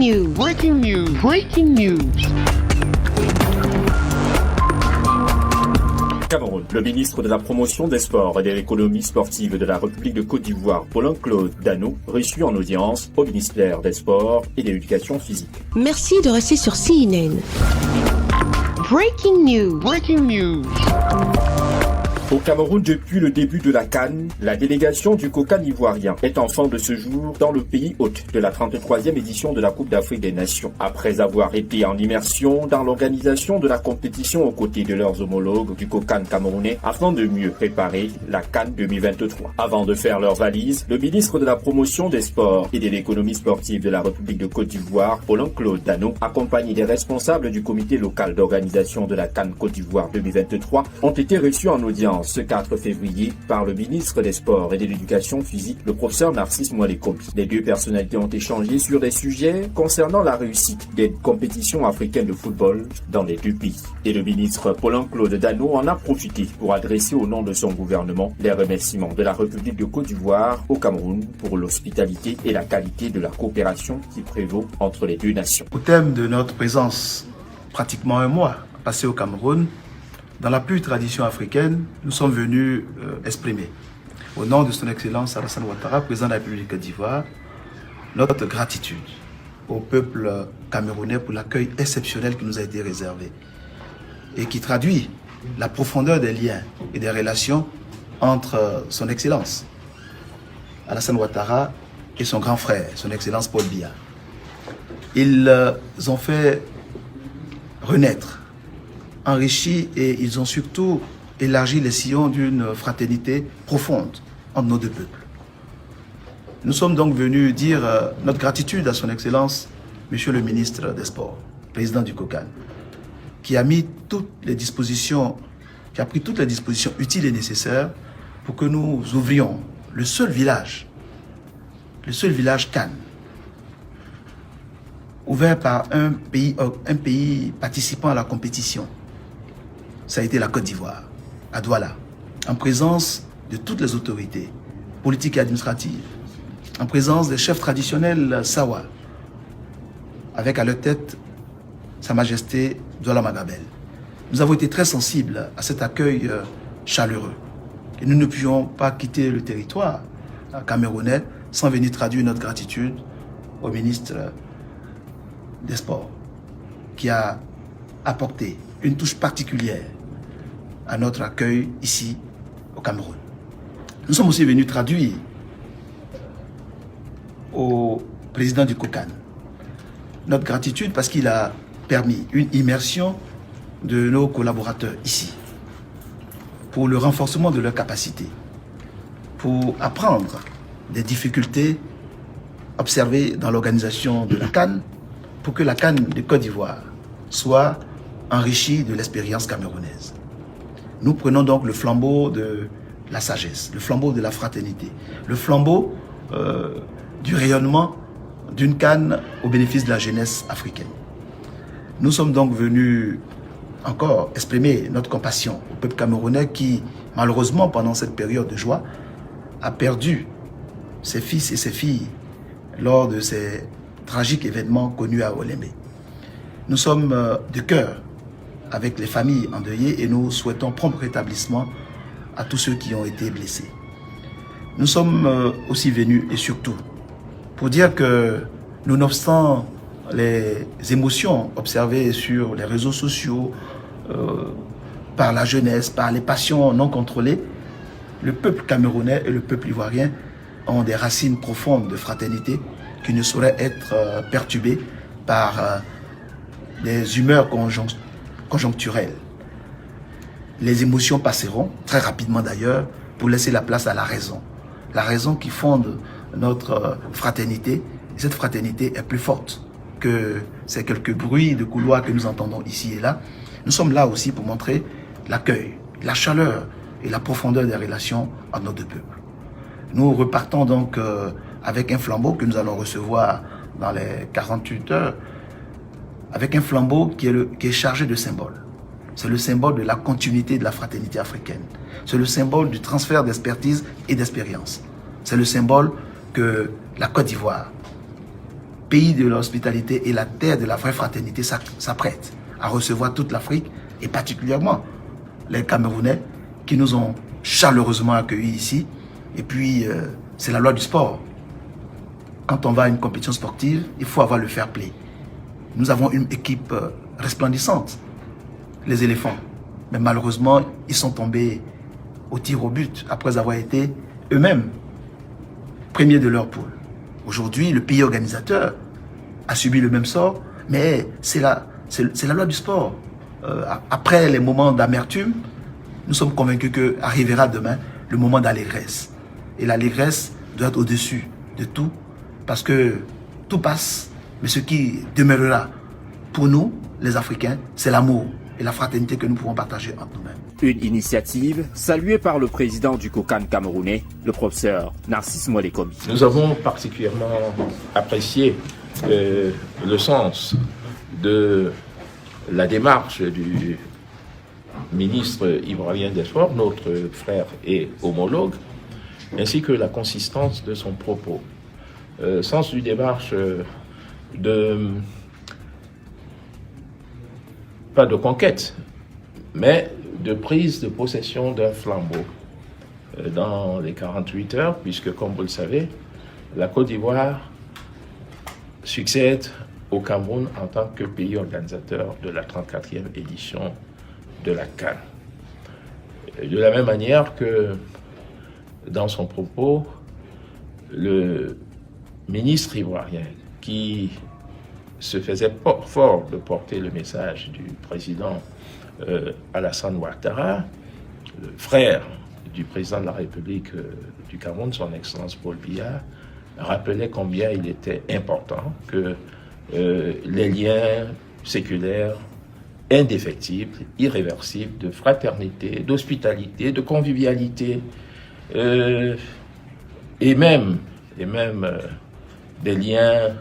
news. Breaking news. Breaking news. Cameroun. Le ministre de la Promotion des Sports et de l'économie sportive de la République de Côte d'Ivoire, Paulin-Claude Dano, reçu en audience au ministère des Sports et de l'Éducation physique. Merci de rester sur CNN. Breaking news. Breaking news. Au Cameroun, depuis le début de la CAN, la délégation du Cocan ivoirien est enfin de ce jour dans le pays hôte de la 33e édition de la Coupe d'Afrique des Nations. Après avoir été en immersion dans l'organisation de la compétition aux côtés de leurs homologues du Cocan camerounais afin de mieux préparer la CAN 2023. Avant de faire leurs valises, le ministre de la Promotion des Sports et de l'économie sportive de la République de Côte d'Ivoire, Paulin-Claude Dano, accompagné des responsables du comité local d'organisation de la CAN Côte d'Ivoire 2023, ont été reçus en audience ce 4 février par le ministre des Sports et de l'Éducation physique, le professeur Narcisse Moualékombi. Les deux personnalités ont échangé sur des sujets concernant la réussite des compétitions africaines de football dans les deux pays. Et le ministre Paulin-Claude Dano en a profité pour adresser au nom de son gouvernement les remerciements de la République de Côte d'Ivoire au Cameroun pour l'hospitalité et la qualité de la coopération qui prévaut entre les deux nations. Au thème de notre présence, pratiquement un mois passé au Cameroun, dans la pure tradition africaine, nous sommes venus exprimer, au nom de son Excellence Alassane Ouattara, président de la République d'Ivoire, notre gratitude au peuple camerounais pour l'accueil exceptionnel qui nous a été réservé et qui traduit la profondeur des liens et des relations entre son Excellence Alassane Ouattara et son grand frère, son Excellence Paul Biya. Ils ont fait renaître, enrichi et ils ont surtout élargi les sillons d'une fraternité profonde entre nos deux peuples. Nous sommes donc venus dire notre gratitude à son Excellence, Monsieur le ministre des Sports, président du Cocan, qui a mis toutes les dispositions, qui a pris toutes les dispositions utiles et nécessaires pour que nous ouvrions le seul village CAN, ouvert par un pays participant à la compétition. Ça a été la Côte d'Ivoire, à Douala, en présence de toutes les autorités politiques et administratives, en présence des chefs traditionnels Sawa, avec à leur tête Sa Majesté Douala Magabel. Nous avons été très sensibles à cet accueil chaleureux. Et nous ne pouvions pas quitter le territoire camerounais sans venir traduire notre gratitude au ministre des Sports, qui a apporté une touche particulière à notre accueil ici au Cameroun. Nous sommes aussi venus traduire au président du Cocan notre gratitude parce qu'il a permis une immersion de nos collaborateurs ici pour le renforcement de leurs capacités, pour apprendre des difficultés observées dans l'organisation de la CAN, pour que la CAN de Côte d'Ivoire soit enrichie de l'expérience camerounaise. Nous prenons donc le flambeau de la sagesse, le flambeau de la fraternité, le flambeau du rayonnement d'une CAN au bénéfice de la jeunesse africaine. Nous sommes donc venus encore exprimer notre compassion au peuple camerounais qui, malheureusement, pendant cette période de joie, a perdu ses fils et ses filles lors de ces tragiques événements connus à Olembe. Nous sommes de cœur avec les familles endeuillées et nous souhaitons prompt rétablissement à tous ceux qui ont été blessés. Nous sommes aussi venus et surtout pour dire que nonobstant les émotions observées sur les réseaux sociaux, par la jeunesse, par les passions non contrôlées, le peuple camerounais et le peuple ivoirien ont des racines profondes de fraternité qui ne sauraient être perturbées par des humeurs conjoncturelles. Les émotions passeront, très rapidement d'ailleurs, pour laisser la place à la raison qui fonde notre fraternité. Et cette fraternité est plus forte que ces quelques bruits de couloir que nous entendons ici et là. Nous sommes là aussi pour montrer l'accueil, la chaleur et la profondeur des relations entre nos deux peuples. Nous repartons donc avec un flambeau que nous allons recevoir dans les 48 heures, avec un flambeau qui est chargé de symboles. C'est le symbole de la continuité de la fraternité africaine. C'est le symbole du transfert d'expertise et d'expérience. C'est le symbole que la Côte d'Ivoire pays de l'hospitalité et la terre de la vraie fraternité, s'apprête à recevoir toute l'Afrique et particulièrement les Camerounais qui nous ont chaleureusement accueillis ici. Et puis, c'est la loi du sport. Quand on va à une compétition sportive, il faut avoir le fair play. Nous avons une équipe resplendissante, les éléphants. Mais malheureusement, ils sont tombés au tir au but après avoir été eux-mêmes premiers de leur poule. Aujourd'hui, le pays organisateur a subi le même sort, mais c'est la loi du sport. Après les moments d'amertume, nous sommes convaincus qu'arrivera demain le moment d'allégresse. Et l'allégresse doit être au-dessus de tout, parce que tout passe, mais ce qui demeurera pour nous, les Africains, c'est l'amour et la fraternité que nous pouvons partager entre nous-mêmes. Une initiative saluée par le président du COCAN camerounais, le professeur Narcisse Molekomi. Nous avons particulièrement apprécié le sens de la démarche du ministre ivoirien des Sports, notre frère et homologue, ainsi que la consistance de son propos. Sens d'une démarche pas de conquête, mais de prise de possession d'un flambeau dans les 48 heures, puisque, comme vous le savez, la Côte d'Ivoire succède au Cameroun en tant que pays organisateur de la 34e édition de la CAN. De la même manière que, dans son propos, le ministre ivoirien, qui se faisait fort de porter le message du président Alassane Ouattara, le frère du président de la République du Cameroun, son Excellence Paul Biya, rappelait combien il était important que les liens séculaires indéfectibles, irréversibles, de fraternité, d'hospitalité, de convivialité, et même des liens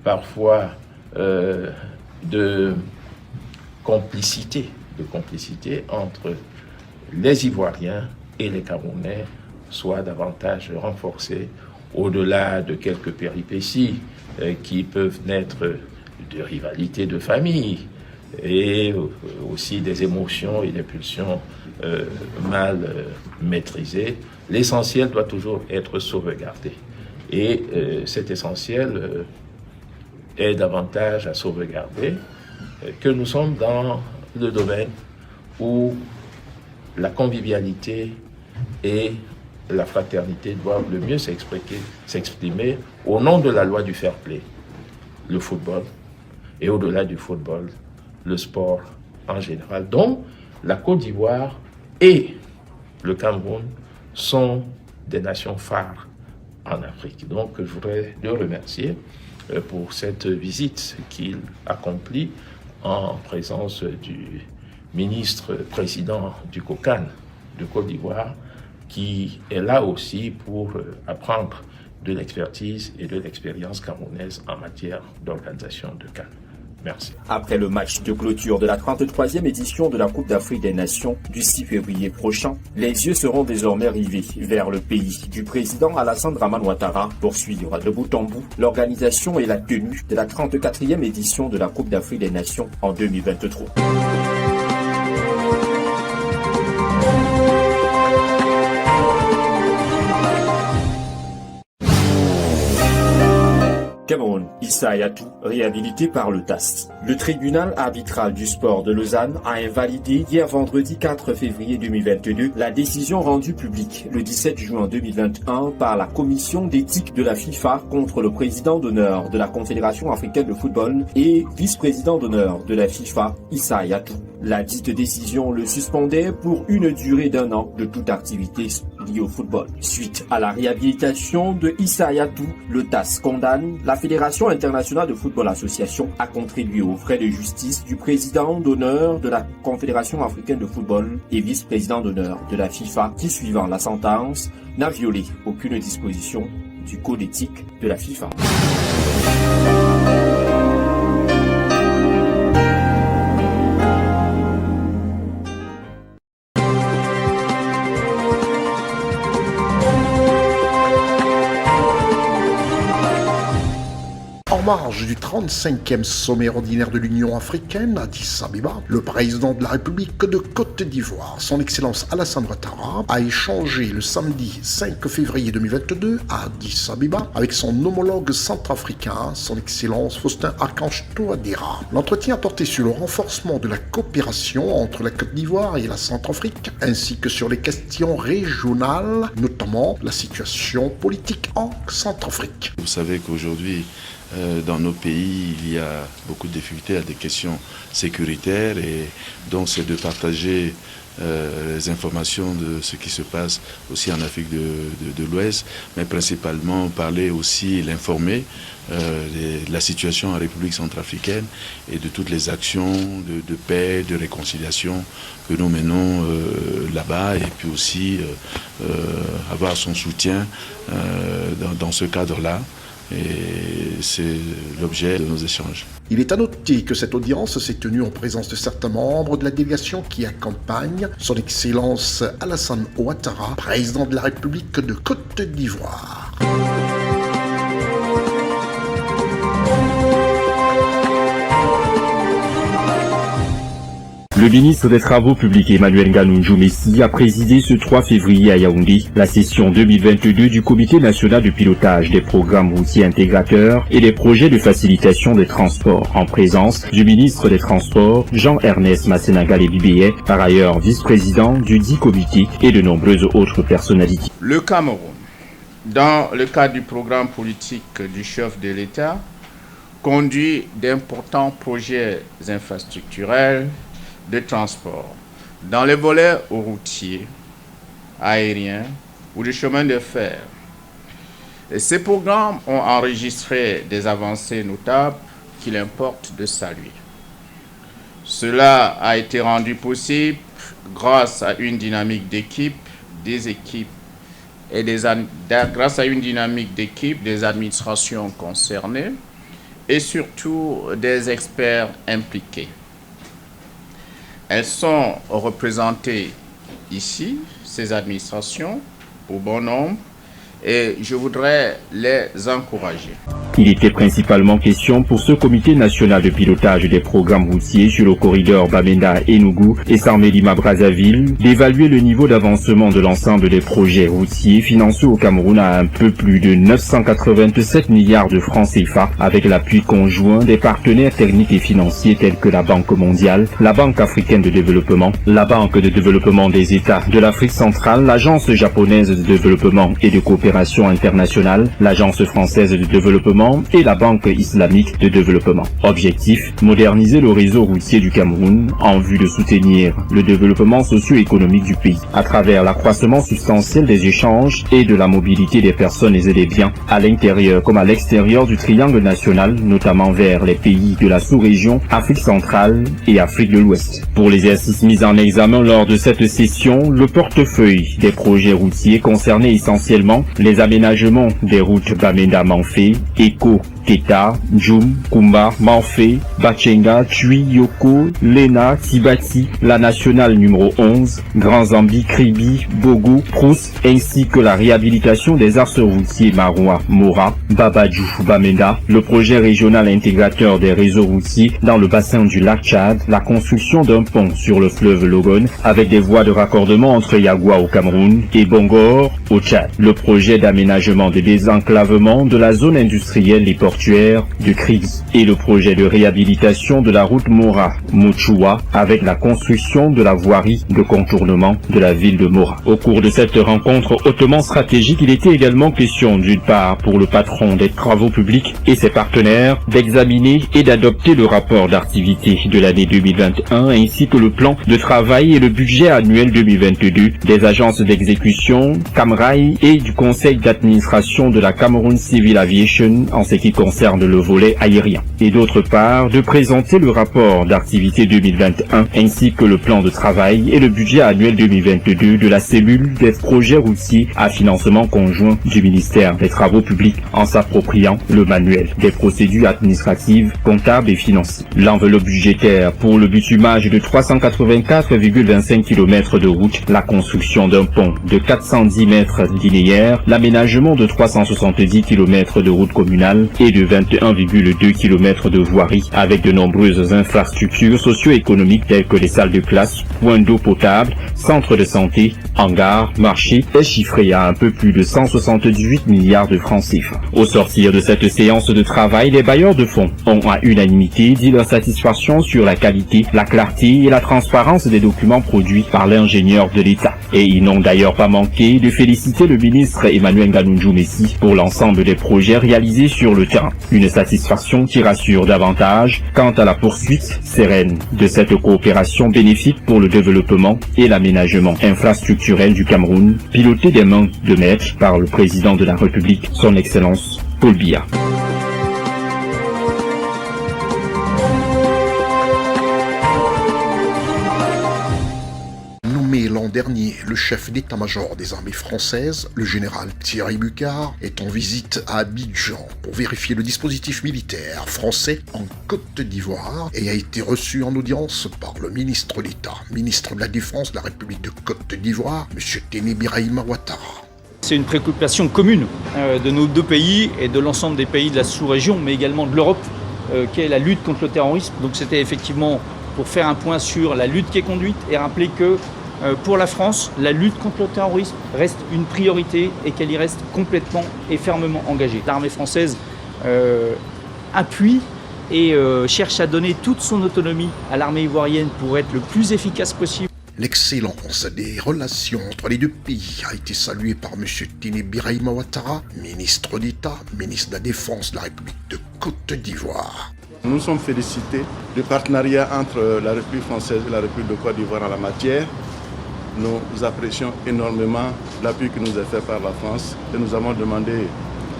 parfois de complicité entre les Ivoiriens et les Camerounais soient davantage renforcés, au-delà de quelques péripéties qui peuvent naître de rivalités de famille et aussi des émotions et des pulsions mal maîtrisées. L'essentiel doit toujours être sauvegardé. Et cet essentiel est davantage à sauvegarder que nous sommes dans le domaine où la convivialité et la fraternité doivent le mieux s'exprimer au nom de la loi du fair play, le football, et au-delà du football, le sport en général, dont la Côte d'Ivoire et le Cameroun sont des nations phares en Afrique. Donc je voudrais le remercier pour cette visite qu'il accomplit en présence du ministre-président du COCAN de Côte d'Ivoire, qui est là aussi pour apprendre de l'expertise et de l'expérience camerounaise en matière d'organisation de CAN. Merci. Après le match de clôture de la 33e édition de la Coupe d'Afrique des Nations du 6 février prochain, les yeux seront désormais rivés vers le pays du président Alassane Dramane Ouattara pour suivre de bout en bout l'organisation et la tenue de la 34e édition de la Coupe d'Afrique des Nations en 2023. Cameroun, Issa Hayatou, réhabilité par le TAS. Le tribunal arbitral du sport de Lausanne a invalidé hier vendredi 4 février 2022 la décision rendue publique le 17 juin 2021 par la commission d'éthique de la FIFA contre le président d'honneur de la Confédération africaine de football et vice-président d'honneur de la FIFA, Issa Hayatou. La dite décision le suspendait pour une durée d'1 an de toute activité liée au football. Suite à la réhabilitation de Issa Hayatou, le TAS condamne la Fédération internationale de football association à contribuer aux frais de justice du président d'honneur de la Confédération africaine de football et vice-président d'honneur de la FIFA qui, suivant la sentence, n'a violé aucune disposition du code éthique de la FIFA. En marge du 35e sommet ordinaire de l'Union africaine à Addis Abeba, le président de la République de Côte d'Ivoire, son Excellence Alassane Ouattara, a échangé le samedi 5 février 2022 à Addis Abeba avec son homologue centrafricain, son Excellence Faustin Archange Touadéra. L'entretien a porté sur le renforcement de la coopération entre la Côte d'Ivoire et la Centrafrique, ainsi que sur les questions régionales, notamment la situation politique en Centrafrique. Vous savez qu'aujourd'hui, dans nos pays, il y a beaucoup de difficultés à des questions sécuritaires et donc c'est de partager les informations de ce qui se passe aussi en Afrique de l'Ouest, mais principalement parler aussi, l'informer de la situation en République centrafricaine et de toutes les actions de paix, de réconciliation que nous menons là-bas et puis aussi avoir son soutien dans ce cadre-là. Et c'est l'objet de nos échanges. Il est à noter que cette audience s'est tenue en présence de certains membres de la délégation qui accompagnent son Excellence Alassane Ouattara, président de la République de Côte d'Ivoire. Le ministre des Travaux publics Emmanuel Nganoundjou Messi a présidé ce 3 février à Yaoundé la session 2022 du Comité national de pilotage des programmes routiers intégrateurs et des projets de facilitation des transports, en présence du ministre des Transports Jean-Ernest Massenagalé-Bibéé, par ailleurs vice-président du dit comité, et de nombreuses autres personnalités. Le Cameroun, dans le cadre du programme politique du chef de l'État, conduit d'importants projets infrastructurels de transport dans les volets routiers, aériens ou de chemin de fer. Et ces programmes ont enregistré des avancées notables qu'il importe de saluer. Cela a été rendu possible grâce à une dynamique d'équipe, grâce à une dynamique d'équipe des administrations concernées et surtout des experts impliqués. Elles sont représentées ici, ces administrations, au bon nombre, et je voudrais les encourager. Il était principalement question pour ce comité national de pilotage des programmes routiers sur le corridor Bamenda-Enugu et Sarmélima-Brazzaville d'évaluer le niveau d'avancement de l'ensemble des projets routiers financés au Cameroun à un peu plus de 987 milliards de francs CFA avec l'appui conjoint des partenaires techniques et financiers tels que la Banque mondiale, la Banque africaine de développement, la Banque de développement des États de l'Afrique centrale, l'Agence japonaise de développement et de coopération internationale, l'Agence française de développement et la Banque islamique de développement. Objectif, moderniser le réseau routier du Cameroun en vue de soutenir le développement socio-économique du pays à travers l'accroissement substantiel des échanges et de la mobilité des personnes et des biens à l'intérieur comme à l'extérieur du triangle national, notamment vers les pays de la sous-région Afrique centrale et Afrique de l'Ouest. Pour les exercices mis en examen lors de cette session, le portefeuille des projets routiers concernait essentiellement les aménagements des routes Bamenda-Manfé, Eko, Keta, Djoum, Kumba, Manfé, Bachenga, Tui, Yoko, Lena, Tibati, la nationale numéro 11, Grand Zambi, Kribi, Bogo, Prous, ainsi que la réhabilitation des axes routiers Maroua, Mora, Babadjou, Bamenda, le projet régional intégrateur des réseaux routiers dans le bassin du lac Tchad, la construction d'un pont sur le fleuve Logone avec des voies de raccordement entre Yagua au Cameroun et Bongor au Tchad, le projet d'aménagement de désenclavement de la zone industrielle et portuaire de Kribi et le projet de réhabilitation de la route Mora-Mochua avec la construction de la voirie de contournement de la ville de Mora. Au cours de cette rencontre hautement stratégique, il était également question d'une part pour le patron des travaux publics et ses partenaires d'examiner et d'adopter le rapport d'activité de l'année 2021 ainsi que le plan de travail et le budget annuel 2022 des agences d'exécution Camrail et du conseil d'administration de la Cameroun Civil Aviation en ce qui concerne le volet aérien. Et d'autre part, de présenter le rapport d'activité 2021 ainsi que le plan de travail et le budget annuel 2022 de la cellule des projets routiers à financement conjoint du ministère des Travaux publics en s'appropriant le manuel des procédures administratives, comptables et financières. L'enveloppe budgétaire pour le bitumage de 384,25 km de route, la construction d'un pont de 410 mètres linéaires, l'aménagement de 370 km de route communale et et de 21,2 km de voirie avec de nombreuses infrastructures socio-économiques telles que les salles de classe, points d'eau potable, centres de santé, hangars, marchés, est chiffré à un peu plus de 178 milliards de francs CFA. Au sortir de cette séance de travail, les bailleurs de fonds ont à unanimité dit leur satisfaction sur la qualité, la clarté et la transparence des documents produits par l'ingénieur de l'État. Et ils n'ont d'ailleurs pas manqué de féliciter le ministre Emmanuel Ngannou Messi pour l'ensemble des projets réalisés sur le terrain. Une satisfaction qui rassure davantage quant à la poursuite sereine de cette coopération bénéfique pour le développement et l'aménagement infrastructurel du Cameroun, pilotée des mains de maître par le président de la République, son Excellence Paul Biya. L'an dernier, le chef d'état-major des armées françaises, le général Thierry Bucquart, est en visite à Abidjan pour vérifier le dispositif militaire français en Côte d'Ivoire et a été reçu en audience par le ministre d'État, ministre de la Défense de la République de Côte d'Ivoire, M. Téné Birahima Ouattara. C'est une préoccupation commune de nos deux pays et de l'ensemble des pays de la sous-région, mais également de l'Europe, qui est la lutte contre le terrorisme. Donc c'était effectivement pour faire un point sur la lutte qui est conduite et rappeler que pour la France, la lutte contre le terrorisme reste une priorité et qu'elle y reste complètement et fermement engagée. L'armée française appuie et cherche à donner toute son autonomie à l'armée ivoirienne pour être le plus efficace possible. L'excellence des relations entre les deux pays a été saluée par M. Téné Birahima Ouattara, ministre d'État, ministre de la Défense de la République de Côte d'Ivoire. Nous sommes félicités du partenariat entre la République française et la République de Côte d'Ivoire en la matière. Nous apprécions énormément l'appui qui nous est fait par la France et nous avons demandé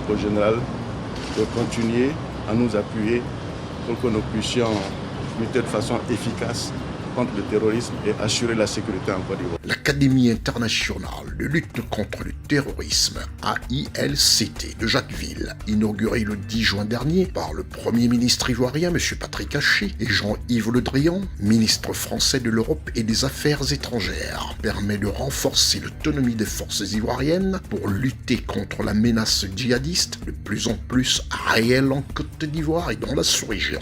au général de continuer à nous appuyer pour que nous puissions lutter de façon efficace contre le terrorisme et assurer la sécurité en Côte d'Ivoire. L'Académie internationale de lutte contre le terrorisme, AILCT de Jacquesville, inaugurée le 10 juin dernier par le Premier ministre ivoirien M. Patrick Haché et Jean-Yves Le Drian, ministre français de l'Europe et des Affaires étrangères, permet de renforcer l'autonomie des forces ivoiriennes pour lutter contre la menace djihadiste de plus en plus réelle en Côte d'Ivoire et dans la sous-région.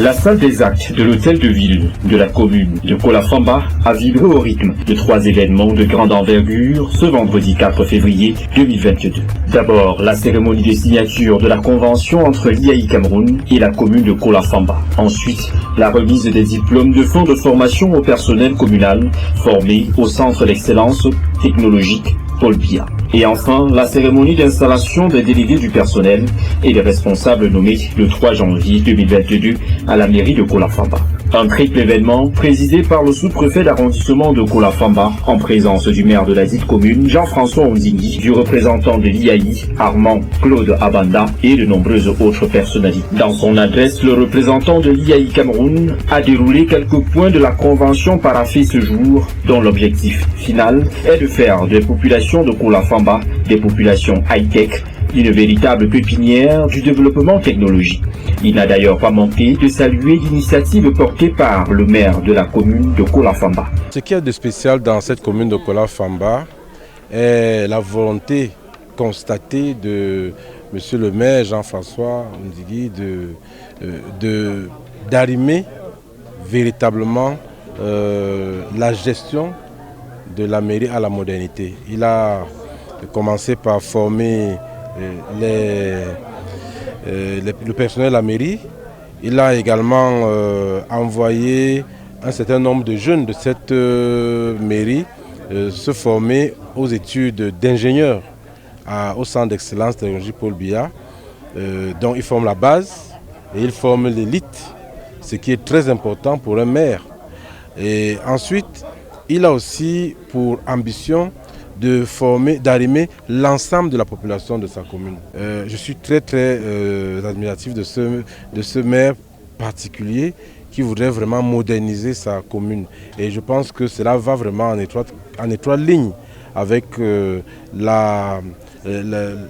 La salle des actes de l'hôtel de ville de la commune de Kolafamba a vibré au rythme de 3 événements de grande envergure ce vendredi 4 février 2022. D'abord, la cérémonie de signature de la convention entre l'IAI Cameroun et la commune de Kolafamba. Ensuite, la remise des diplômes de fonds de formation au personnel communal formé au Centre d'excellence technologique Paul Biya. Et enfin, la cérémonie d'installation des délégués du personnel et des responsables nommés le 3 janvier 2022 à la mairie de Kolafamba. Un triple événement présidé par le sous-préfet d'arrondissement de Kolafamba en présence du maire de la dite commune, Jean-François Onzingui, du représentant de l'IAI, Armand Claude Abanda et de nombreuses autres personnalités. Dans son adresse, le représentant de l'IAI Cameroun a déroulé quelques points de la convention paraphée ce jour, dont l'objectif final est de faire des populations de Kolafamba des populations high-tech, une véritable pépinière du développement technologique. Il n'a d'ailleurs pas manqué de saluer l'initiative portée par le maire de la commune de Kolafamba. Ce qu'il y a de spécial dans cette commune de Kolafamba est la volonté constatée de monsieur le maire Jean-François Onzingui d'arrimer véritablement la gestion de la mairie à la modernité. Il a commencé par former le personnel de la mairie. Il a également envoyé un certain nombre de jeunes de cette mairie se former aux études d'ingénieurs au Centre d'excellence technologique Paul Biya, dont il forme la base et il forme l'élite, ce qui est très important pour un maire. Et ensuite, il a aussi pour ambition de former, d'arrimer l'ensemble de la population de sa commune. Je suis très admiratif de ce maire particulier qui voudrait vraiment moderniser sa commune. Et je pense que cela va vraiment en étroite ligne avec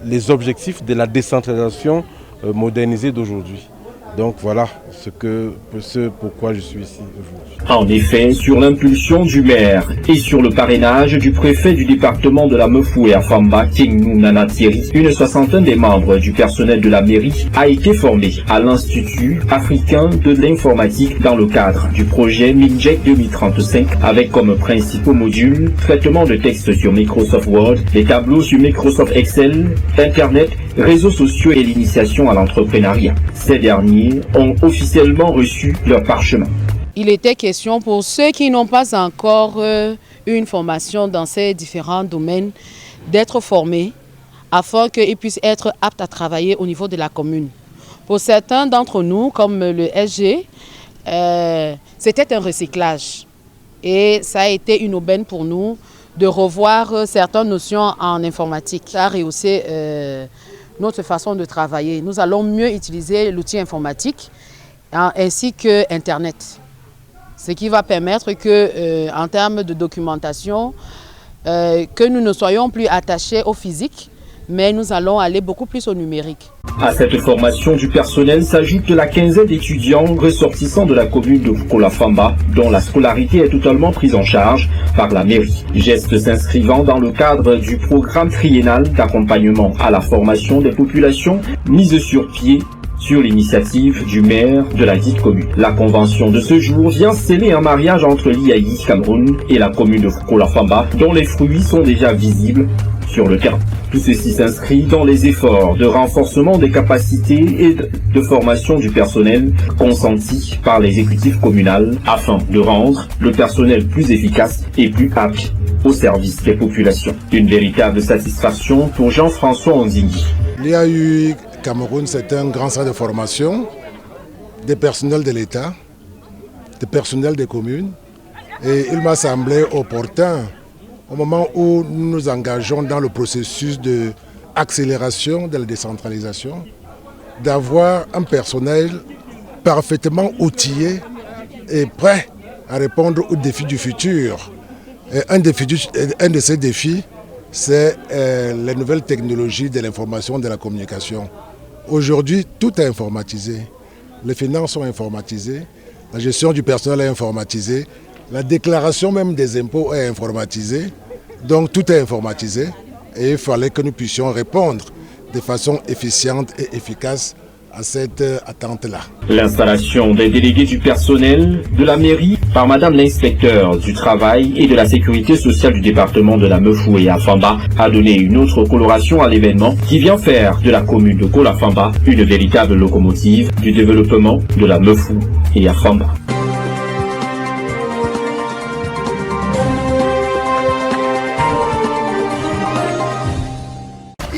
les objectifs de la décentralisation modernisée d'aujourd'hui. Donc voilà ce pourquoi je suis ici aujourd'hui. En effet, sur l'impulsion du maire et sur le parrainage du préfet du département de la Mefoué à Famba, Kingnou Nana Thierry, une soixantaine des membres du personnel de la mairie a été formée à l'Institut africain de l'informatique dans le cadre du projet Minjek 2035 avec comme principaux modules traitement de texte sur Microsoft Word, les tableaux sur Microsoft Excel, Internet, réseaux sociaux et l'initiation à l'entrepreneuriat. Ces derniers ont officiellement reçu leur parchemin. Il était question pour ceux qui n'ont pas encore une formation dans ces différents domaines d'être formés afin qu'ils puissent être aptes à travailler au niveau de la commune. Pour certains d'entre nous, comme le SG, c'était un recyclage et ça a été une aubaine pour nous de revoir certaines notions en informatique. Ça a rehaussé notre façon de travailler. Nous allons mieux utiliser l'outil informatique ainsi que Internet. Ce qui va permettre que, en termes de documentation, que nous ne soyons plus attachés au physique, mais nous allons aller beaucoup plus au numérique. À cette formation du personnel s'ajoute la quinzaine d'étudiants ressortissants de la commune de Kolafamba, dont la scolarité est totalement prise en charge par la mairie. Geste s'inscrivant dans le cadre du programme triennal d'accompagnement à la formation des populations mise sur pied sur l'initiative du maire de la dite commune. La convention de ce jour vient sceller un mariage entre l'IAI Cameroun et la commune de Kolafamba, dont les fruits sont déjà visibles sur le terrain. Tout ceci s'inscrit dans les efforts de renforcement des capacités et de formation du personnel consentis par l'exécutif communal afin de rendre le personnel plus efficace et plus apte au service des populations. Une véritable satisfaction pour Jean-François Onzingui. L'IAI Cameroun, c'est un grand centre de formation des personnels de l'État, des personnels des communes. Et il m'a semblé opportun, au moment où nous nous engageons dans le processus d'accélération de la décentralisation, d'avoir un personnel parfaitement outillé et prêt à répondre aux défis du futur. Et un de ces défis, c'est les nouvelles technologies de l'information et de la communication. Aujourd'hui, tout est informatisé. Les finances sont informatisées, la gestion du personnel est informatisée, la déclaration même des impôts est informatisée. Donc tout est informatisé et il fallait que nous puissions répondre de façon efficiente et efficace à cette attente-là. L'installation des délégués du personnel de la mairie par Madame l'inspecteur du travail et de la sécurité sociale du département de la Mefoué à Famba a donné une autre coloration à l'événement qui vient faire de la commune de Kolafamba une véritable locomotive du développement de la Mefoué et à Famba.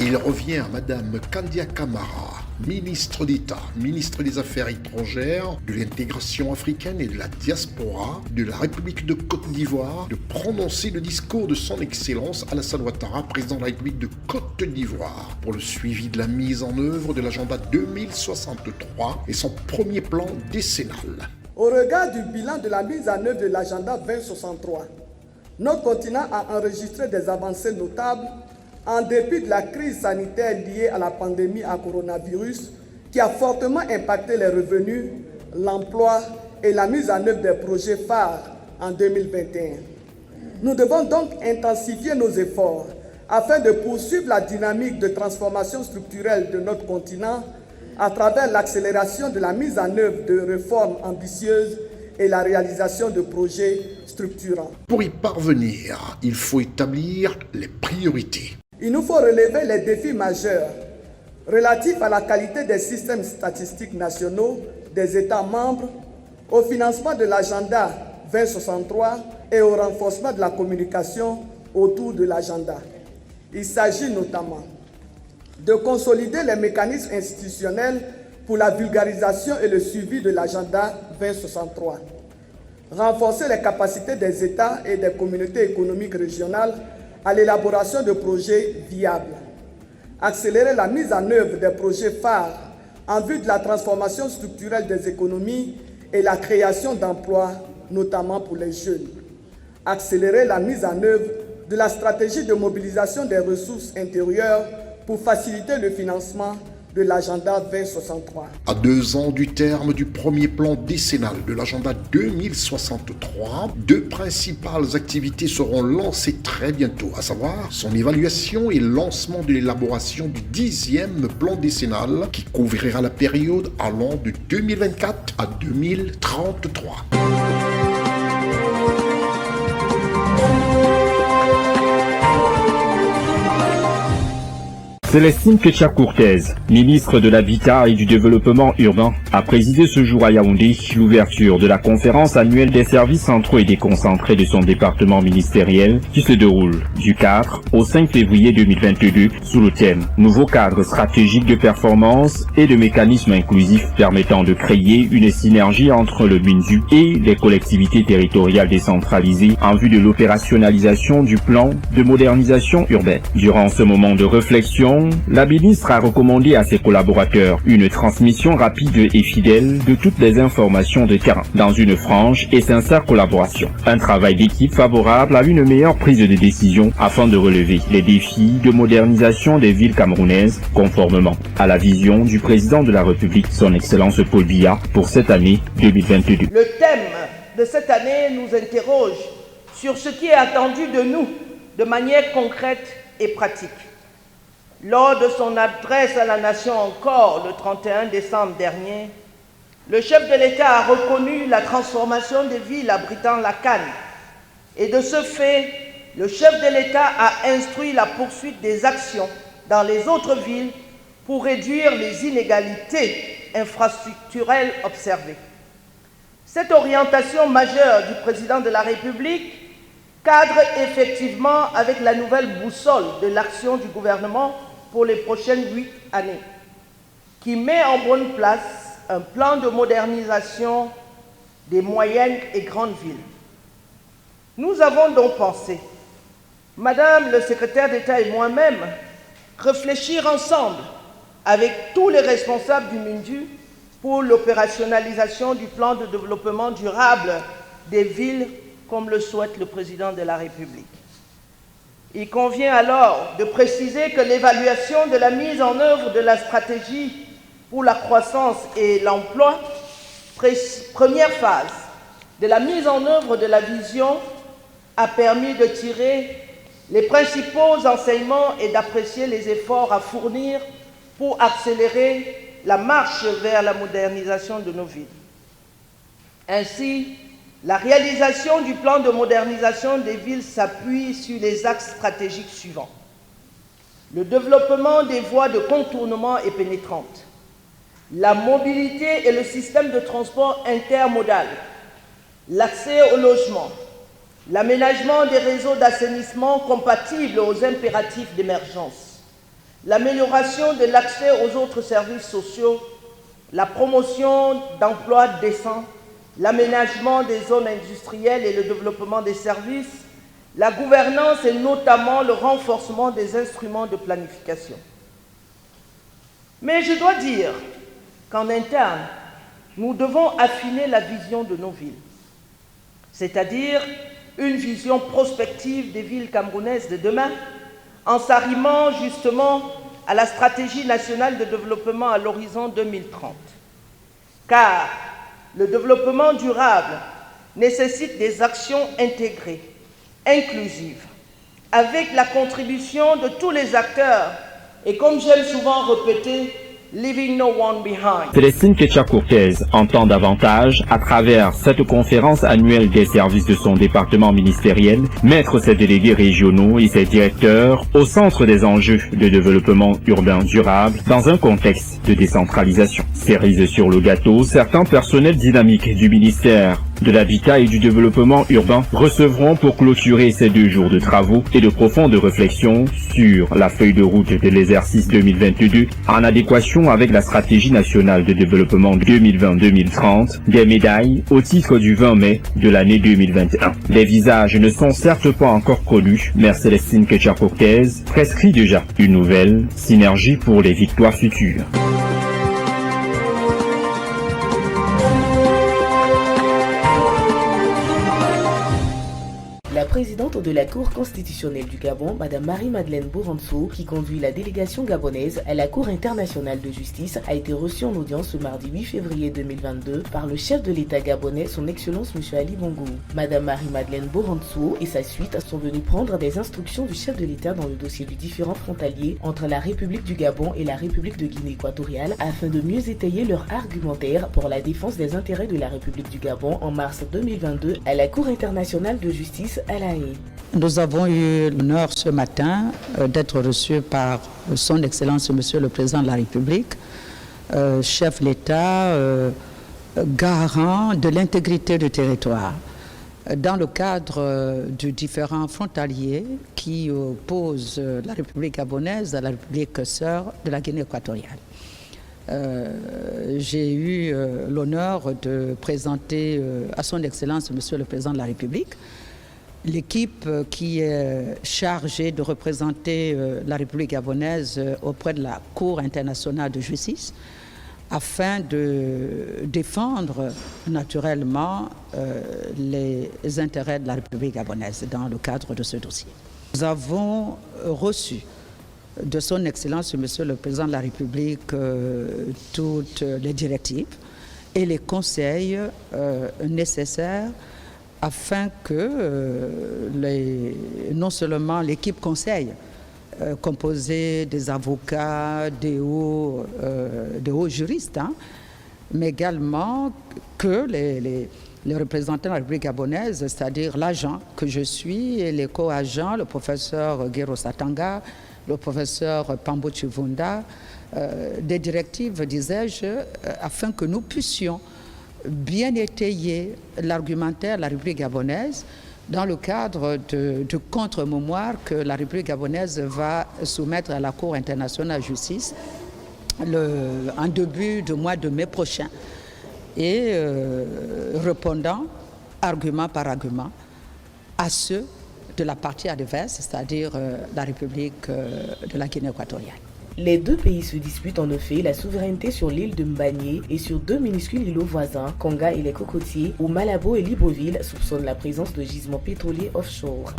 Il revient à Madame Kandia Camara, ministre d'État, ministre des Affaires étrangères, de l'intégration africaine et de la diaspora de la République de Côte d'Ivoire, de prononcer le discours de son Excellence Alassane Ouattara, président de la République de Côte d'Ivoire, pour le suivi de la mise en œuvre de l'agenda 2063 et son premier plan décennal. Au regard du bilan de la mise en œuvre de l'agenda 2063, notre continent a enregistré des avancées notables en dépit de la crise sanitaire liée à la pandémie à coronavirus qui a fortement impacté les revenus, l'emploi et la mise en œuvre des projets phares en 2021. Nous devons donc intensifier nos efforts afin de poursuivre la dynamique de transformation structurelle de notre continent à travers l'accélération de la mise en œuvre de réformes ambitieuses et la réalisation de projets structurants. Pour y parvenir, il faut établir les priorités. Il nous faut relever les défis majeurs relatifs à la qualité des systèmes statistiques nationaux des États membres, au financement de l'agenda 2063 et au renforcement de la communication autour de l'agenda. Il s'agit notamment de consolider les mécanismes institutionnels pour la vulgarisation et le suivi de l'agenda 2063, renforcer les capacités des États et des communautés économiques régionales à l'élaboration de projets viables, accélérer la mise en œuvre des projets phares en vue de la transformation structurelle des économies et la création d'emplois, notamment pour les jeunes, accélérer la mise en œuvre de la stratégie de mobilisation des ressources intérieures pour faciliter le financement de l'agenda 2063. À 2 ans du terme du premier plan décennal de l'agenda 2063, 2 principales activités seront lancées très bientôt, à savoir son évaluation et lancement de l'élaboration du 10e plan décennal qui couvrira la période allant de 2024 à 2033. Célestine Ketcha-Courtez, ministre de l'Habitat et du Développement urbain, a présidé ce jour à Yaoundé l'ouverture de la conférence annuelle des services centraux et déconcentrés de son département ministériel qui se déroule du 4 au 5 février 2022 sous le thème « Nouveau cadre stratégique de performance et de mécanismes inclusifs permettant de créer une synergie entre le MINDU et les collectivités territoriales décentralisées en vue de l'opérationnalisation du plan de modernisation urbaine ». Durant ce moment de réflexion, la ministre a recommandé à ses collaborateurs une transmission rapide et fidèle de toutes les informations de terrain dans une franche et sincère collaboration. Un travail d'équipe favorable à une meilleure prise de décision afin de relever les défis de modernisation des villes camerounaises conformément à la vision du président de la République, son Excellence Paul Biya, pour cette année 2022. Le thème de cette année nous interroge sur ce qui est attendu de nous de manière concrète et pratique. Lors de son adresse à la nation encore le 31 décembre dernier, le chef de l'État a reconnu la transformation des villes abritant la Cannes. Et de ce fait, le chef de l'État a instruit la poursuite des actions dans les autres villes pour réduire les inégalités infrastructurelles observées. Cette orientation majeure du président de la République cadre effectivement avec la nouvelle boussole de l'action du gouvernement pour les prochaines 8 années, qui met en bonne place un plan de modernisation des moyennes et grandes villes. Nous avons donc pensé, Madame le secrétaire d'État et moi-même, réfléchir ensemble avec tous les responsables du MINDU pour l'opérationnalisation du plan de développement durable des villes comme le souhaite le président de la République. Il convient alors de préciser que l'évaluation de la mise en œuvre de la stratégie pour la croissance et l'emploi, première phase de la mise en œuvre de la vision, a permis de tirer les principaux enseignements et d'apprécier les efforts à fournir pour accélérer la marche vers la modernisation de nos villes. Ainsi, la réalisation du plan de modernisation des villes s'appuie sur les axes stratégiques suivants. Le développement des voies de contournement et pénétrantes, la mobilité et le système de transport intermodal, l'accès au logement, l'aménagement des réseaux d'assainissement compatibles aux impératifs d'émergence, l'amélioration de l'accès aux autres services sociaux, la promotion d'emplois décents, l'aménagement des zones industrielles et le développement des services, la gouvernance et notamment le renforcement des instruments de planification. Mais je dois dire qu'en interne, nous devons affiner la vision de nos villes, c'est-à-dire une vision prospective des villes camerounaises de demain, en s'arrimant justement à la stratégie nationale de développement à l'horizon 2030. Car le développement durable nécessite des actions intégrées, inclusives, avec la contribution de tous les acteurs et, comme j'aime souvent répéter, leaving no one behind. Célestine Ketcha-Courtez entend davantage, à travers cette conférence annuelle des services de son département ministériel, mettre ses délégués régionaux et ses directeurs au centre des enjeux de développement urbain durable dans un contexte de décentralisation. Cerise sur le gâteau, certains personnels dynamiques du ministère de l'Habitat et du Développement urbain recevront pour clôturer ces 2 jours de travaux et de profondes réflexions sur la feuille de route de l'exercice 2022 en adéquation avec la stratégie nationale de développement 2020-2030 des médailles au titre du 20 mai de l'année 2021. Les visages ne sont certes pas encore connus, mais Célestine Ketcha-Courtez prescrit déjà une nouvelle synergie pour les victoires futures. La présidente de la Cour constitutionnelle du Gabon, Mme Marie-Madeleine Boranso, qui conduit la délégation gabonaise à la Cour internationale de justice, a été reçue en audience ce mardi 8 février 2022 par le chef de l'État gabonais, son Excellence M. Ali Bongo. Mme Marie-Madeleine Boranso et sa suite sont venus prendre des instructions du chef de l'État dans le dossier du différend frontalier entre la République du Gabon et la République de Guinée équatoriale afin de mieux étayer leur argumentaire pour la défense des intérêts de la République du Gabon en mars 2022 à la Cour internationale de justice à La Haye. Nous avons eu l'honneur ce matin d'être reçus par son Excellence Monsieur le Président de la République, chef de l'État, garant de l'intégrité du territoire. Dans le cadre du différend frontalier qui oppose la République gabonaise à la République sœur de la Guinée équatoriale. J'ai eu l'honneur de présenter à son Excellence Monsieur le Président de la République l'équipe qui est chargée de représenter la République gabonaise auprès de la Cour internationale de justice afin de défendre naturellement les intérêts de la République gabonaise dans le cadre de ce dossier. Nous avons reçu de son Excellence Monsieur le Président de la République toutes les directives et les conseils nécessaires afin que non seulement l'équipe conseil composée des avocats, des hauts juristes, mais également que les représentants de la République gabonaise, c'est-à-dire l'agent que je suis et les co-agents, le professeur Guero Satanga, le professeur Pambo Chivunda, des directives, disais-je, afin que nous puissions bien étayer l'argumentaire de la République gabonaise dans le cadre de contre-mémoire que la République gabonaise va soumettre à la Cour internationale de justice en début du mois de mai prochain et répondant argument par argument à ceux de la partie adverse, c'est-à-dire la République de la Guinée équatoriale. Les deux pays se disputent en effet la souveraineté sur l'île de Mbagné et sur deux minuscules îlots voisins, Konga et les Cocotiers, où Malabo et Libreville soupçonnent la présence de gisements pétroliers offshore.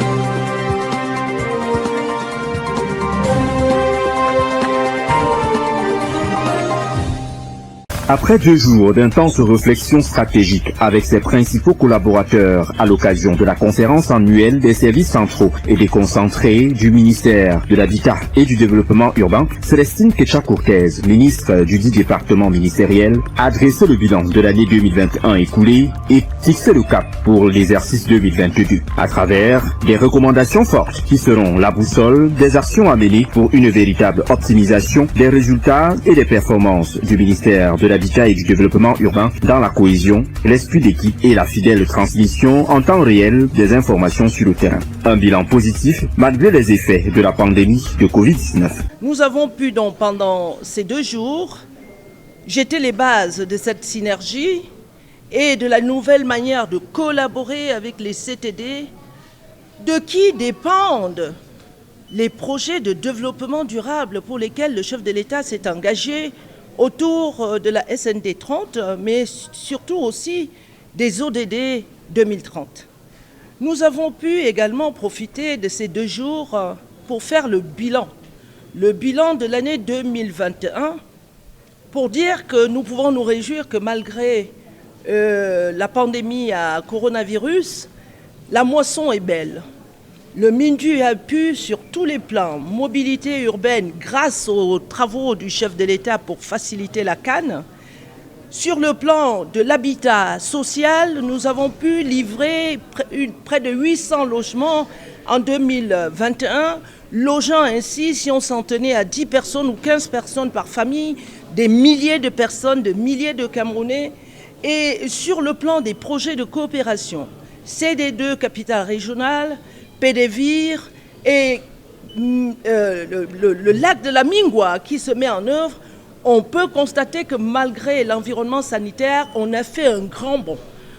Après 2 jours d'intenses réflexions stratégiques avec ses principaux collaborateurs à l'occasion de la conférence annuelle des services centraux et déconcentrés du ministère de l'Habitat et du Développement urbain, Célestine Ketcha-Cortez, ministre du dit département ministériel, a dressé le bilan de l'année 2021 écoulée et fixé le cap pour l'exercice 2022 à travers des recommandations fortes qui seront la boussole des actions à mener pour une véritable optimisation des résultats et des performances du ministère de l'Habitat et du Développement urbain dans la cohésion, l'esprit d'équipe et la fidèle transmission en temps réel des informations sur le terrain. Un bilan positif malgré les effets de la pandémie de Covid-19. Nous avons pu donc pendant ces 2 jours jeter les bases de cette synergie et de la nouvelle manière de collaborer avec les CTD, de qui dépendent les projets de développement durable pour lesquels le chef de l'État s'est engagé autour de la SND 30, mais surtout aussi des ODD 2030. Nous avons pu également profiter de ces 2 jours pour faire le bilan de l'année 2021, pour dire que nous pouvons nous réjouir que malgré la pandémie à coronavirus, la moisson est belle. Le MINDU a pu, sur tous les plans, mobilité urbaine, grâce aux travaux du chef de l'État pour faciliter la canne. Sur le plan de l'habitat social, nous avons pu livrer près de 800 logements en 2021, logeant ainsi, si on s'en tenait à 10 personnes ou 15 personnes par famille, des milliers de personnes, de milliers de Camerounais. Et sur le plan des projets de coopération, CD2 capitale régionale, Pédévire et le lac de la Mingwa qui se met en œuvre, on peut constater que malgré l'environnement sanitaire, on a fait un grand bond,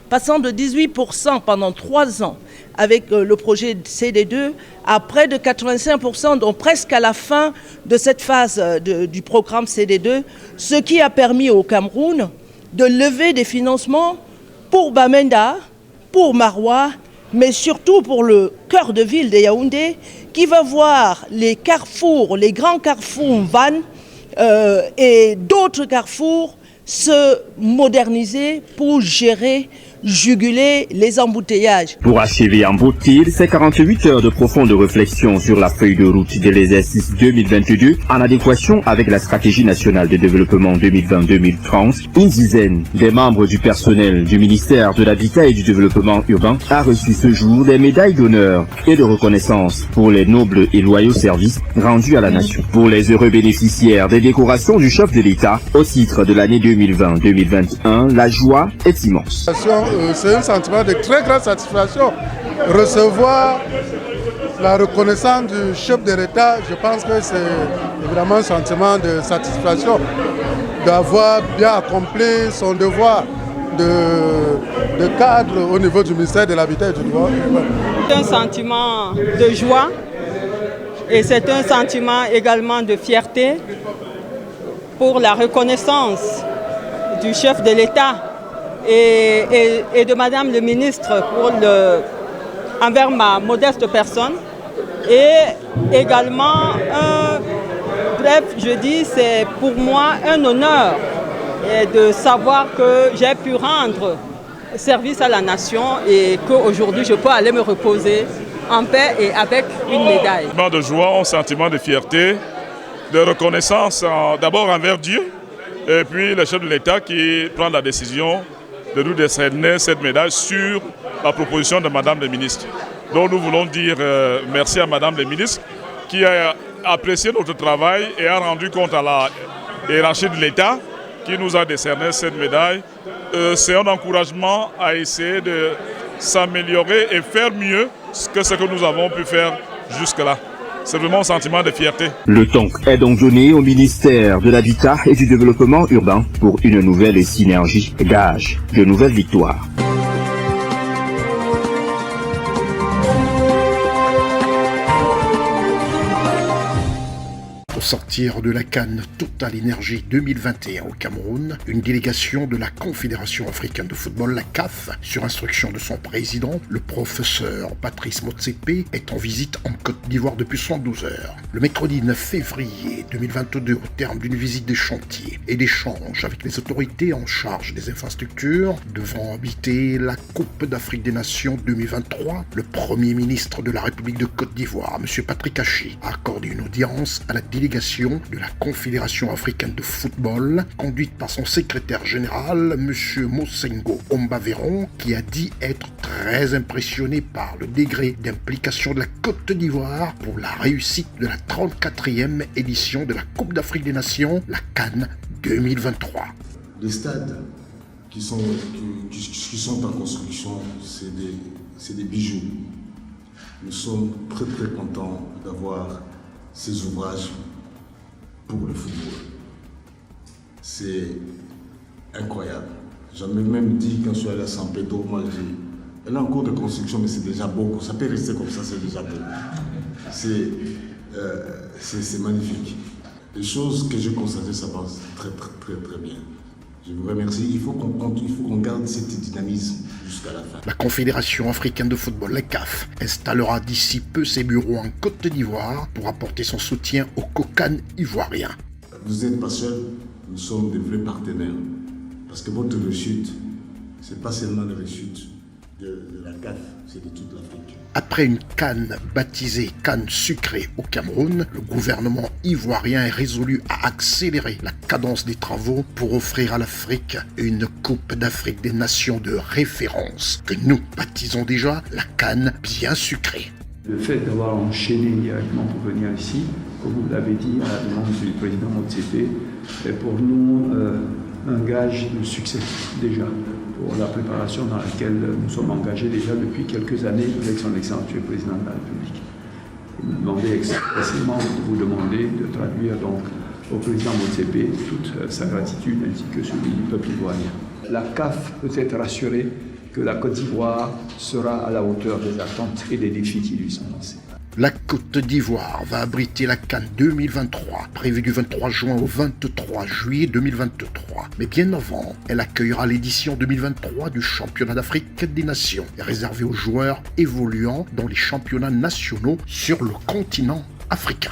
passant de 18% pendant 3 ans avec le projet CD2 à près de 85%, donc presque à la fin de cette phase du programme CD2, ce qui a permis au Cameroun de lever des financements pour Bamenda, pour Maroua mais surtout pour le cœur de ville de Yaoundé, qui va voir les carrefours, les grands carrefours Van et d'autres carrefours se moderniser pour gérer, juguler les embouteillages. Pour achever en beauté ces 48 heures de profonde réflexion sur la feuille de route de l'exercice 2022 en adéquation avec la stratégie nationale de développement 2020-2030, une dizaine des membres du personnel du ministère de l'Habitat et du Développement urbain a reçu ce jour des médailles d'honneur et de reconnaissance pour les nobles et loyaux services rendus à la nation. Pour les heureux bénéficiaires des décorations du chef de l'État au titre de l'année 2020-2021, la joie est immense. C'est un sentiment de très grande satisfaction. Recevoir la reconnaissance du chef de l'État, je pense que c'est évidemment un sentiment de satisfaction d'avoir bien accompli son devoir de cadre au niveau du ministère de l'Habitat et du Développement urbain. C'est un sentiment de joie et c'est un sentiment également de fierté pour la reconnaissance du chef de l'État et de Madame le ministre envers ma modeste personne. Et également, c'est pour moi un honneur de savoir que j'ai pu rendre service à la nation et qu'aujourd'hui je peux aller me reposer en paix et avec une médaille. Un sentiment de joie, un sentiment de fierté, de reconnaissance d'abord envers Dieu et puis le chef de l'État qui prend la décision de nous décerner cette médaille sur la proposition de Madame la ministre. Donc nous voulons dire merci à Madame la ministre qui a apprécié notre travail et a rendu compte à la hiérarchie de l'État qui nous a décerné cette médaille. C'est un encouragement à essayer de s'améliorer et faire mieux que ce que nous avons pu faire jusque-là. C'est vraiment un sentiment de fierté. Le temps est donc donné au ministère de l'Habitat et du Développement urbain pour une nouvelle synergie, gage de nouvelles victoires. Pour sortir de la CAN Total Energy 2021 au Cameroun, une délégation de la Confédération africaine de football, la CAF, sur instruction de son président, le professeur Patrice Motsepe, est en visite en Côte d'Ivoire depuis 112 heures. Le mercredi 9 février 2022, au terme d'une visite des chantiers et d'échanges avec les autorités en charge des infrastructures devant habiter la Coupe d'Afrique des Nations 2023, le Premier ministre de la République de Côte d'Ivoire, M. Patrick Hachi, a accordé une audience à la délégation de la Confédération africaine de football, conduite par son secrétaire général, M. Mosengo Ombaveron, qui a dit être très impressionné par le degré d'implication de la Côte d'Ivoire pour la réussite de la 34e édition de la Coupe d'Afrique des Nations, la CAN 2023. Les stades qui sont en construction, c'est des bijoux. Nous sommes très très contents d'avoir ces ouvrages pour le football. C'est incroyable. J'avais même dit quand je suis allé à San Pedro, moi j'ai dit, elle est en cours de construction, mais c'est déjà beau. Ça peut rester comme ça, c'est déjà beau. C'est magnifique. Les choses que j'ai constatées, ça passe très très très très bien. Je vous remercie. Il faut qu'on garde cet dynamisme jusqu'à la fin. La Confédération africaine de football, la CAF, installera d'ici peu ses bureaux en Côte d'Ivoire pour apporter son soutien aux Kokan ivoiriens. Vous n'êtes pas seuls, nous sommes des vrais partenaires. Parce que votre réussite, ce n'est pas seulement la réussite de la CAF, c'est de toute l'Afrique. Après une canne baptisée canne sucrée au Cameroun, le gouvernement ivoirien est résolu à accélérer la cadence des travaux pour offrir à l'Afrique une Coupe d'Afrique des Nations de référence, que nous baptisons déjà la canne bien sucrée. Le fait d'avoir enchaîné directement pour venir ici, comme vous l'avez dit à la demande du président Motsepe, est pour nous un gage de succès déjà pour la préparation dans laquelle nous sommes engagés déjà depuis quelques années avec son Excellence le Président de la République. Il m'a demandé expressément de vous demander de traduire donc au Président Motsepe toute sa gratitude ainsi que celui du peuple ivoirien. La CAF peut être rassurée que la Côte d'Ivoire sera à la hauteur des attentes et des défis qui lui sont lancés. La Côte d'Ivoire va abriter la CAN 2023, prévue du 23 juin au 23 juillet 2023. Mais bien avant, elle accueillera l'édition 2023 du Championnat d'Afrique des Nations, réservé aux joueurs évoluant dans les championnats nationaux sur le continent africain.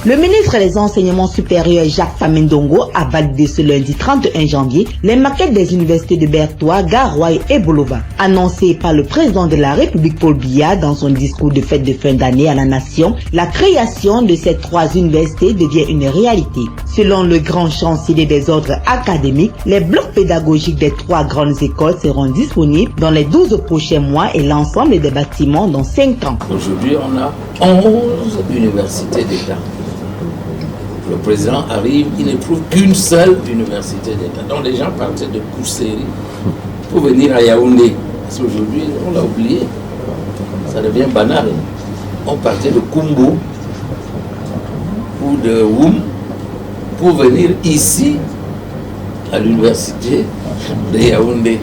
Le ministre des Enseignements supérieurs Jacques Famendongo a validé ce lundi 31 janvier les maquettes des universités de Bertoua, Garoua et Bolova. Annoncées par le président de la République Paul Biya dans son discours de fête de fin d'année à la nation, la création de ces 3 universités devient une réalité. Selon le grand chancelier des ordres académiques, les blocs pédagogiques des 3 grandes écoles seront disponibles dans les 12 prochains mois et l'ensemble des bâtiments dans 5 ans. Aujourd'hui, on a 11 universités d'État. Le président arrive, il ne trouve qu'une seule université d'État. Donc les gens partaient de Kousséri pour venir à Yaoundé. Parce qu'aujourd'hui, on l'a oublié. Ça devient banal. On partait de Kumbo ou de Woum pour venir ici à l'université de Yaoundé.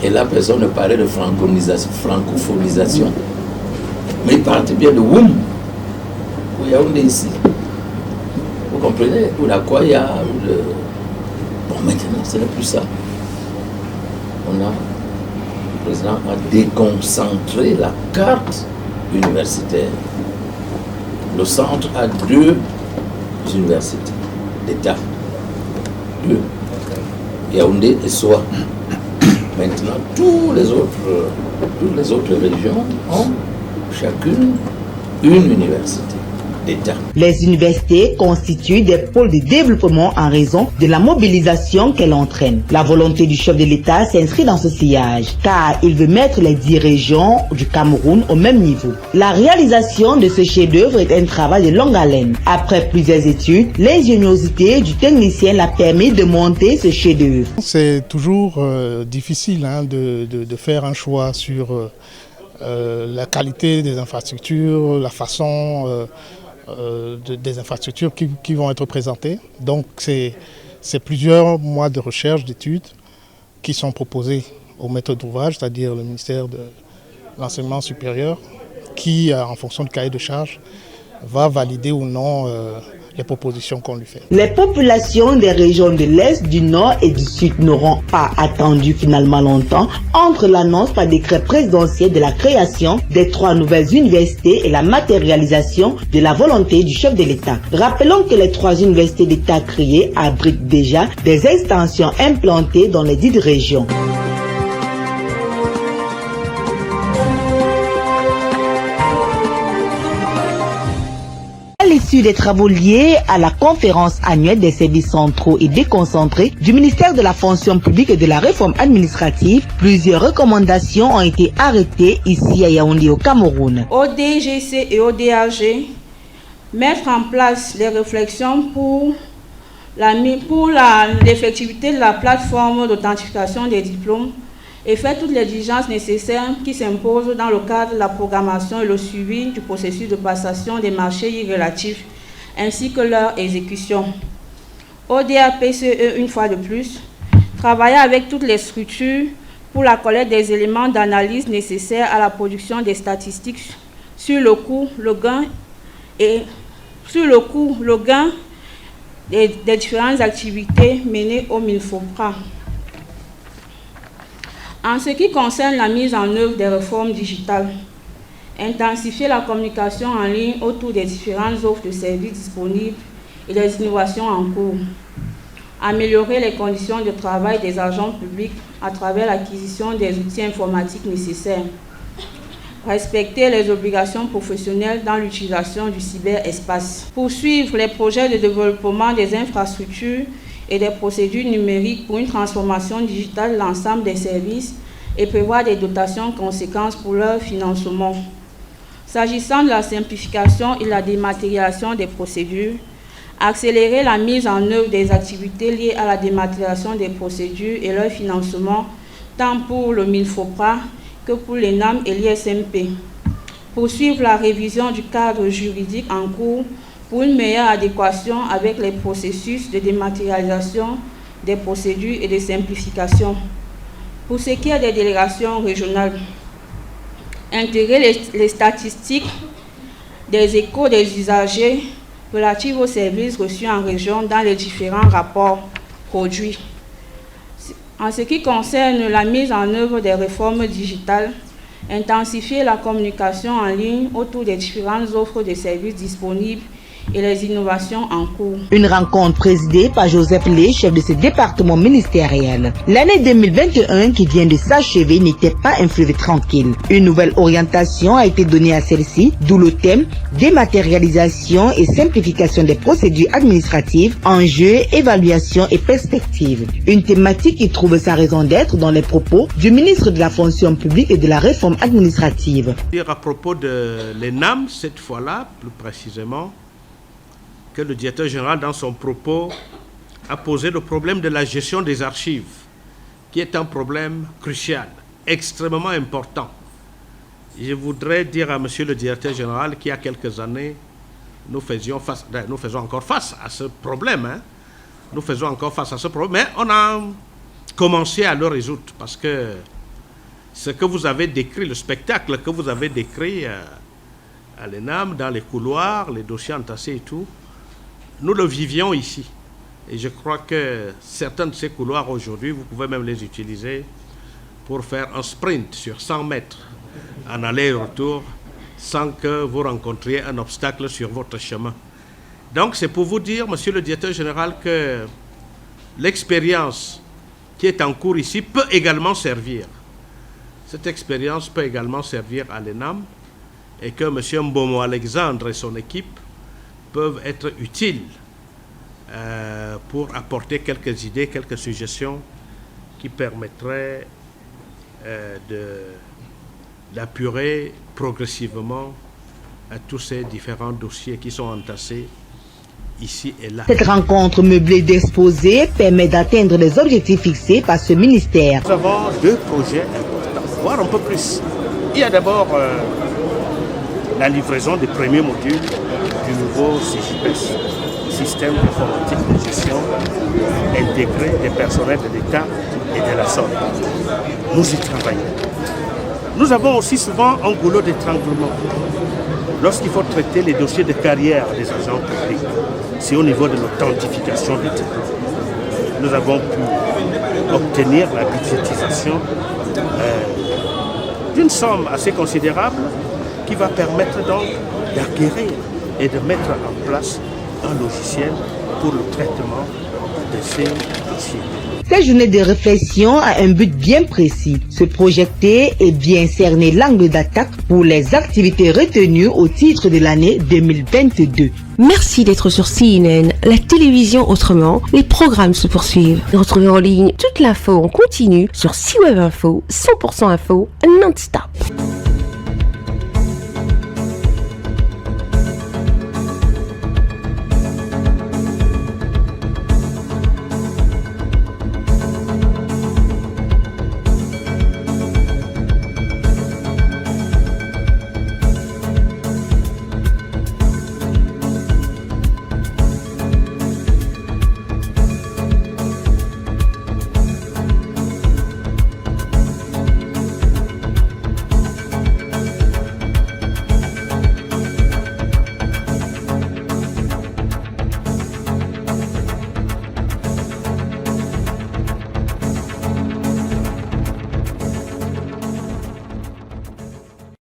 Et là, personne ne parlait de francophonisation. Mais il partait bien de Woum ou Yaoundé ici. Vous comprenez? Ou la Kwaya, ou le... Bon, maintenant, ce n'est plus ça. Le président a déconcentré la carte universitaire. Le centre a 2 universités d'État. 2. Yaoundé et Soa. Maintenant, toutes les autres régions ont chacune une université. Les universités constituent des pôles de développement en raison de la mobilisation qu'elles entraînent. La volonté du chef de l'État s'inscrit dans ce sillage, car il veut mettre les 10 régions du Cameroun au même niveau. La réalisation de ce chef-d'œuvre est un travail de longue haleine. Après plusieurs études, l'ingéniosité du technicien l'a permis de monter ce chef-d'œuvre. C'est toujours difficile de faire un choix sur la qualité des infrastructures, la façon des infrastructures qui vont être présentées. Donc c'est plusieurs mois de recherche, d'études qui sont proposés au maître d'ouvrage, c'est-à-dire le ministère de l'Enseignement supérieur, qui, en fonction du cahier de charge, va valider ou non les propositions qu'on lui fait. Les populations des régions de l'Est, du Nord et du Sud n'auront pas attendu finalement longtemps entre l'annonce par décret présidentiel de la création des 3 nouvelles universités et la matérialisation de la volonté du chef de l'État. Rappelons que les 3 universités d'État créées abritent déjà des extensions implantées dans les 10 régions. À l'issue des travaux liés à la conférence annuelle des services centraux et déconcentrés du ministère de la fonction publique et de la réforme administrative, plusieurs recommandations ont été arrêtées ici à Yaoundé au Cameroun. Au DGC et au DAG, mettre en place les réflexions pour l'effectivité de la plateforme d'authentification des diplômes et faire toutes les diligences nécessaires qui s'imposent dans le cadre de la programmation et le suivi du processus de passation des marchés relatifs, ainsi que leur exécution. Au DAPCE, une fois de plus, travailler avec toutes les structures pour la collecte des éléments d'analyse nécessaires à la production des statistiques sur le coût, le gain des différentes activités menées au MINFOPRA. En ce qui concerne la mise en œuvre des réformes digitales, intensifier la communication en ligne autour des différentes offres de services disponibles et des innovations en cours, améliorer les conditions de travail des agents publics à travers l'acquisition des outils informatiques nécessaires, respecter les obligations professionnelles dans l'utilisation du cyberespace, poursuivre les projets de développement des infrastructures et des procédures numériques pour une transformation digitale de l'ensemble des services et prévoir des dotations conséquentes pour leur financement. S'agissant de la simplification et la dématérialisation des procédures, accélérer la mise en œuvre des activités liées à la dématérialisation des procédures et leur financement, tant pour le MINFOPRA que pour l'ENAM et l'ISMP. Poursuivre la révision du cadre juridique en cours pour une meilleure adéquation avec les processus de dématérialisation des procédures et des simplifications. Pour ce qui est des délégations régionales, intégrer les statistiques des échos des usagers relatifs aux services reçus en région dans les différents rapports produits. En ce qui concerne la mise en œuvre des réformes digitales, intensifier la communication en ligne autour des différentes offres de services disponibles et les innovations en cours. Une rencontre présidée par Joseph Lé, chef de ce département ministériel. L'année 2021 qui vient de s'achever n'était pas un fleuve tranquille. Une nouvelle orientation a été donnée à celle-ci, d'où le thème dématérialisation et simplification des procédures administratives, enjeux, évaluation et perspectives. Une thématique qui trouve sa raison d'être dans les propos du ministre de la fonction publique et de la réforme administrative. À propos de l'ENAM, cette fois-là, plus précisément, que le directeur général, dans son propos, a posé le problème de la gestion des archives, qui est un problème crucial, extrêmement important. Je voudrais dire à monsieur le directeur général qu'il y a quelques années, nous faisons encore face à ce problème. Nous faisons encore face à ce problème, mais on a commencé à le résoudre, parce que ce que vous avez décrit, le spectacle que vous avez décrit à l'ENAM, dans les couloirs, les dossiers entassés et tout, nous le vivions ici. Et je crois que certains de ces couloirs aujourd'hui, vous pouvez même les utiliser pour faire un sprint sur 100 mètres en aller-retour sans que vous rencontriez un obstacle sur votre chemin. Donc c'est pour vous dire, monsieur le directeur général, que l'expérience qui est en cours ici peut également servir. Cette expérience peut également servir à l'ENAM et que monsieur Mbomo Alexandre et son équipe peuvent être utiles pour apporter quelques idées, quelques suggestions qui permettraient d'apurer progressivement tous ces différents dossiers qui sont entassés ici et là. Cette rencontre meublée d'exposés permet d'atteindre les objectifs fixés par ce ministère. Nous avons deux projets importants, voire un peu plus. Il y a d'abord la livraison des premiers modules du nouveau CIGIPES, système informatique de gestion intégré des personnels de l'État et de la zone. Nous y travaillons. Nous avons aussi souvent un goulot d'étranglement. Lorsqu'il faut traiter les dossiers de carrière des agents publics, c'est au niveau de l'authentification des diplômes. Nous avons pu obtenir la budgétisation d'une somme assez considérable qui va permettre donc d'acquérir et de mettre en place un logiciel pour le traitement de ces dossiers. Cette journée de réflexion a un but bien précis, se projeter et bien cerner l'angle d'attaque pour les activités retenues au titre de l'année 2022. Merci d'être sur CNN, la télévision autrement. Les programmes se poursuivent. Retrouvez en ligne toute l'info en continu sur CWeb Info, 100% info, non-stop.